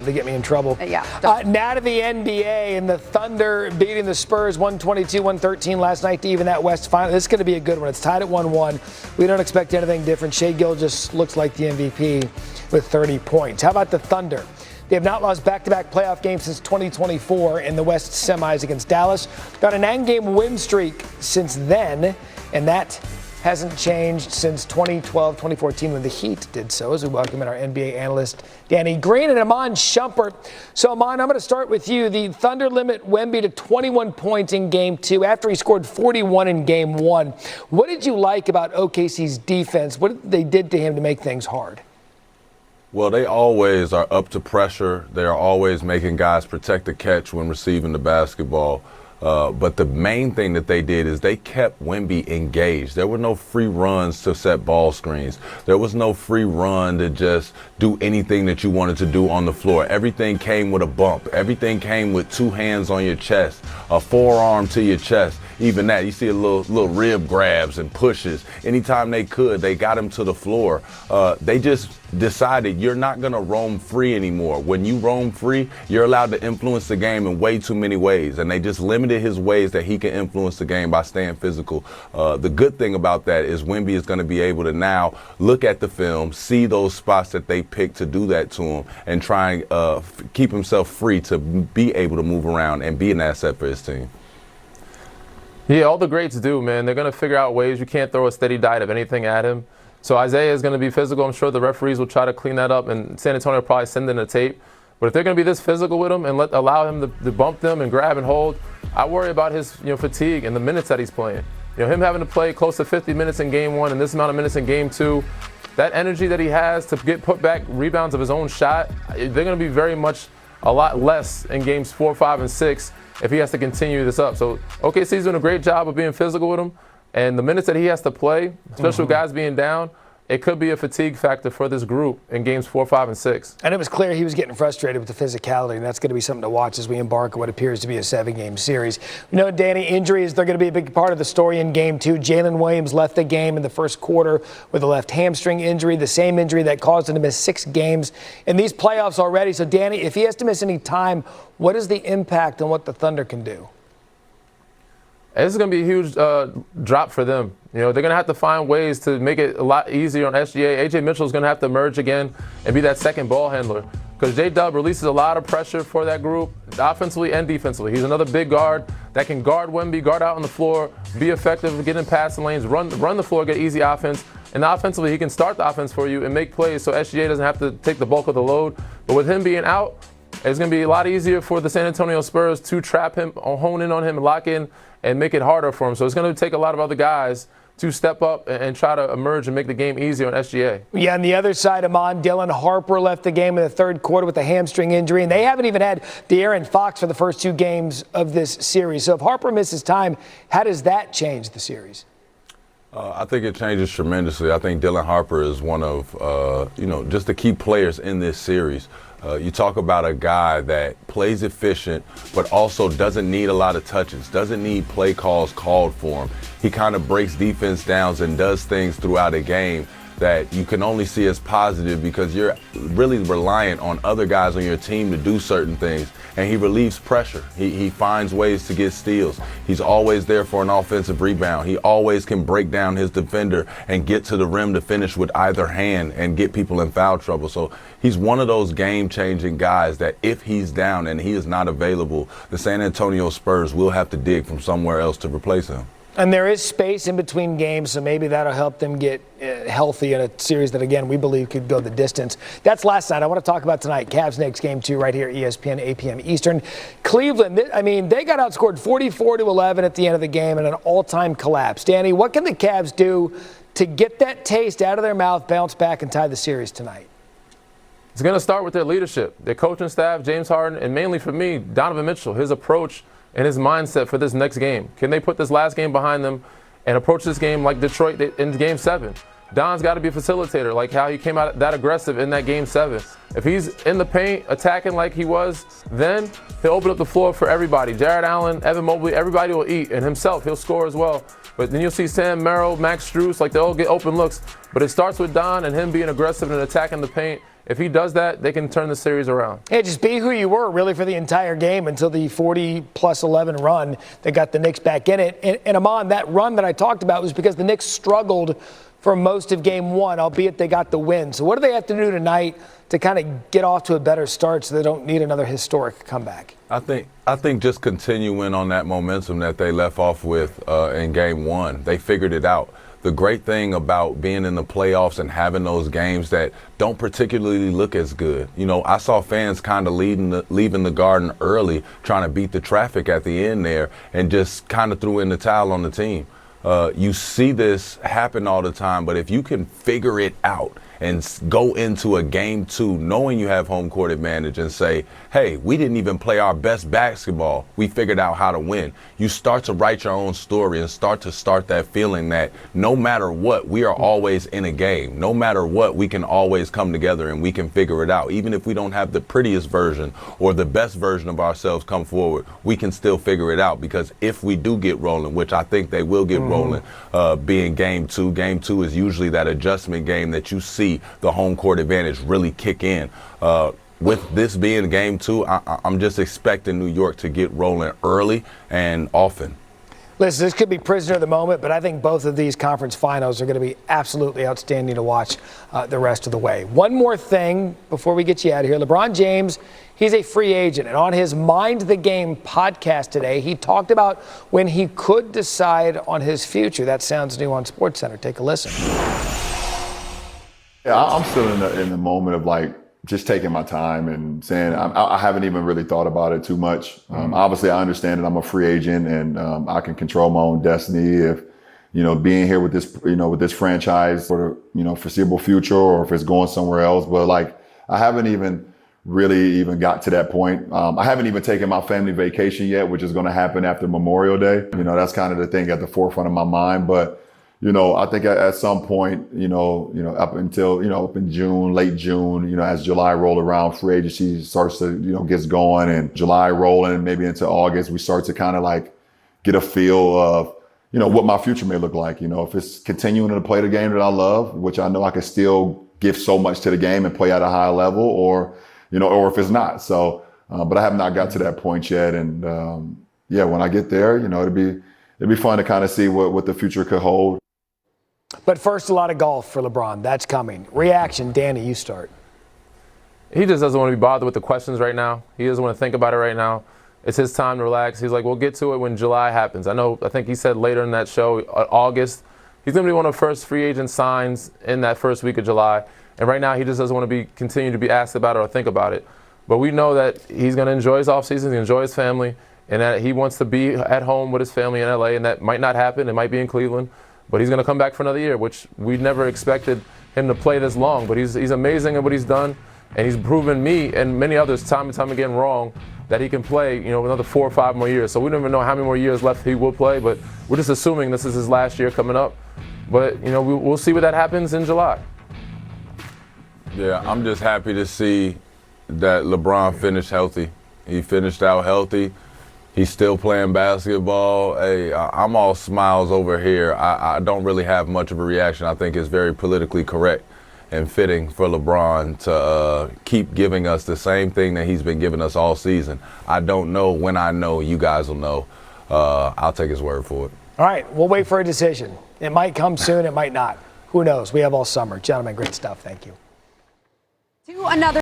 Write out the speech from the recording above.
They get me in trouble. Yeah. Now to the NBA, and the Thunder beating the Spurs 122-113 last night to even that West final. This is going to be a good one. It's tied at 1-1. We don't expect anything different. Shai Gilgeous looks like the MVP with 30 points. How about the Thunder? They have not lost back-to-back playoff games since 2024 in the West semis against Dallas. Got a 9-game win streak since then, and that hasn't changed since 2012-2014 when the Heat did so, as we welcome in our NBA analyst Danny Green and Iman Shumpert. So, Iman, I'm going to start with you. The Thunder limit Wemby to 21 points in Game 2 after he scored 41 in Game 1. What did you like about OKC's defense? What they did to him to make things hard? Well, they always are up to pressure. They're always making guys protect the catch when receiving the basketball. But the main thing that they did is they kept Wemby engaged. There were no free runs to set ball screens. There was no free run to just do anything that you wanted to do on the floor. Everything came with a bump. Everything came with 2 hands on your chest, a forearm to your chest. Even that, you see a little rib grabs and pushes. Anytime they could, they got him to the floor. They just decided you're not going to roam free anymore. When you roam free, you're allowed to influence the game in way too many ways. And they just limited his ways that he can influence the game by staying physical. The good thing about that is Wemby is going to be able to now look at the film, see those spots that they picked to do that to him, and try and keep himself free to be able to move around and be an asset for his team. Yeah, all the greats do, man. They're going to figure out ways. You can't throw a steady diet of anything at him. So Isaiah is going to be physical. I'm sure the referees will try to clean that up, and San Antonio will probably send in a tape. But if they're going to be this physical with him and allow him to bump them and grab and hold, I worry about his fatigue and the minutes that he's playing. Him having to play close to 50 minutes in Game 1 and this amount of minutes in Game 2, that energy that he has to get put back rebounds of his own shot, they're going to be very much a lot less in Games 4, 5, and 6 if he has to continue this up. So OKC's doing a great job of being physical with him. And the minutes that he has to play, especially with guys being down, it could be a fatigue factor for this group in Games 4, 5, and 6. And it was clear he was getting frustrated with the physicality, and that's going to be something to watch as we embark on what appears to be a 7-game series. Danny, injuries, they're going to be a big part of the story in Game 2. Jalen Williams left the game in the first quarter with a left hamstring injury, the same injury that caused him to miss 6 games in these playoffs already. So, Danny, if he has to miss any time, what is the impact on what the Thunder can do? This is going to be a huge drop for them. They're going to have to find ways to make it a lot easier on SGA. AJ Mitchell is going to have to emerge again and be that second ball handler, because J-Dub releases a lot of pressure for that group, offensively and defensively. He's another big guard that can guard Wemby, guard out on the floor, be effective, get in passing lanes, run the floor, get easy offense. And offensively, he can start the offense for you and make plays so SGA doesn't have to take the bulk of the load. But with him being out, it's going to be a lot easier for the San Antonio Spurs to trap him, hone in on him, lock in, and make it harder for him. So it's going to take a lot of other guys to step up and try to emerge and make the game easier on SGA. Yeah, on the other side, Iman, Dylan Harper left the game in the third quarter with a hamstring injury, and they haven't even had De'Aaron Fox for the first 2 games of this series. So if Harper misses time, how does that change the series? I think it changes tremendously. I think Dylan Harper is one of, just the key players in this series. You talk about a guy that plays efficient, but also doesn't need a lot of touches, doesn't need play calls called for him. He kind of breaks defense downs and does things throughout a game that you can only see as positive because you're really reliant on other guys on your team to do certain things. And he relieves pressure. He finds ways to get steals. He's always there for an offensive rebound. He always can break down his defender and get to the rim to finish with either hand and get people in foul trouble. So he's one of those game-changing guys that if he's down and he is not available, the San Antonio Spurs will have to dig from somewhere else to replace him. And there is space in between games, so maybe that'll help them get healthy in a series that, again, we believe could go the distance. That's last night. I want to talk about tonight. Cavs next Game 2 right here, ESPN, 8 p.m. Eastern. Cleveland, they got outscored 44-11 at the end of the game in an all-time collapse. Danny, what can the Cavs do to get that taste out of their mouth, bounce back, and tie the series tonight? It's going to start with their leadership, their coaching staff, James Harden, and mainly for me, Donovan Mitchell, his approach and his mindset for this next game. Can they put this last game behind them and approach this game like Detroit in Game 7? Don's got to be a facilitator, like how he came out that aggressive in that Game 7. If he's in the paint attacking like he was then, he'll open up the floor for everybody. Jared Allen, Evan Mobley, everybody will eat, and himself, he'll score as well. But then you'll see Sam Merrill, Max Strus, like they'll get open looks. But it starts with Don and him being aggressive and attacking the paint If he does that, they can turn the series around. Yeah, just be who you were really for the entire game until the 40+11 run that got the Knicks back in it. And Amon, that run that I talked about was because the Knicks struggled for most of game one, albeit they got the win. So what do they have to do tonight to kind of get off to a better start so they don't need another historic comeback? I think just continuing on that momentum that they left off with in game one, they figured it out. The great thing about being in the playoffs and having those games that don't particularly look as good. You know, I saw fans kind of leaving the Garden early, trying to beat the traffic at the end there, and just kind of threw in the towel on the team. You see this happen all the time, but if you can figure it out and go into a game two knowing you have home court advantage and say, hey, we didn't even play our best basketball, we figured out how to win. You start to write your own story and start that feeling that no matter what, we are always in a game. No matter what, we can always come together and we can figure it out. Even if we don't have the prettiest version or the best version of ourselves come forward, we can still figure it out, because if we do get rolling, which I think they will get rolling, being game two is usually that adjustment game that you see the home court advantage really kick in. With this being game two, I'm just expecting New York to get rolling early and often. Listen, this could be prisoner of the moment, but I think both of these conference finals are going to be absolutely outstanding to watch the rest of the way. One more thing before we get you out of here. LeBron James, he's a free agent, and on his Mind the Game podcast today, he talked about when he could decide on his future. That sounds new on SportsCenter. Take a listen. Yeah, I'm still in the moment of like just taking my time and saying I haven't even really thought about it too much. Obviously, I understand that I'm a free agent and I can control my own destiny. If being here with this franchise for the foreseeable future, or if it's going somewhere else. But like I haven't even really got to that point. I haven't even taken my family vacation yet, which is going to happen after Memorial Day. That's kind of the thing at the forefront of my mind. But I think at some point, up in June, late June, as July roll around, free agency starts to, gets going, and July rolling, and maybe into August, we start to kind of like get a feel of, what my future may look like. If it's continuing to play the game that I love, which I know I can still give so much to the game and play at a high level, or if it's not. So, but I have not got to that point yet. And, when I get there, it'd be fun to kind of see what the future could hold. But first, a lot of golf for LeBron. That's coming. Reaction, Danny, you start. He just doesn't want to be bothered with the questions right now. He doesn't want to think about it right now. It's his time to relax. He's like, we'll get to it when July happens. I think he said later in that show, August, he's going to be one of the first free agent signs in that first week of July. And right now, he just doesn't want to continue to be asked about it or think about it. But we know that he's going to enjoy his offseason, he's going to enjoy his family, and that he wants to be at home with his family in LA, and that might not happen. It might be in Cleveland. But he's going to come back for another year, which we never expected him to play this long. But he's amazing at what he's done, and he's proven me and many others time and time again wrong that he can play, another 4 or 5 more years. So we don't even know how many more years left he will play, but we're just assuming this is his last year coming up. But, we'll see what that happens in July. Yeah, I'm just happy to see that LeBron finished healthy. He finished out healthy. He's still playing basketball. Hey, I'm all smiles over here. I don't really have much of a reaction. I think it's very politically correct and fitting for LeBron to keep giving us the same thing that he's been giving us all season. I don't know when I know. You guys will know. I'll take his word for it. All right, we'll wait for a decision. It might come soon. It might not. Who knows? We have all summer. Gentlemen, great stuff. Thank you. To another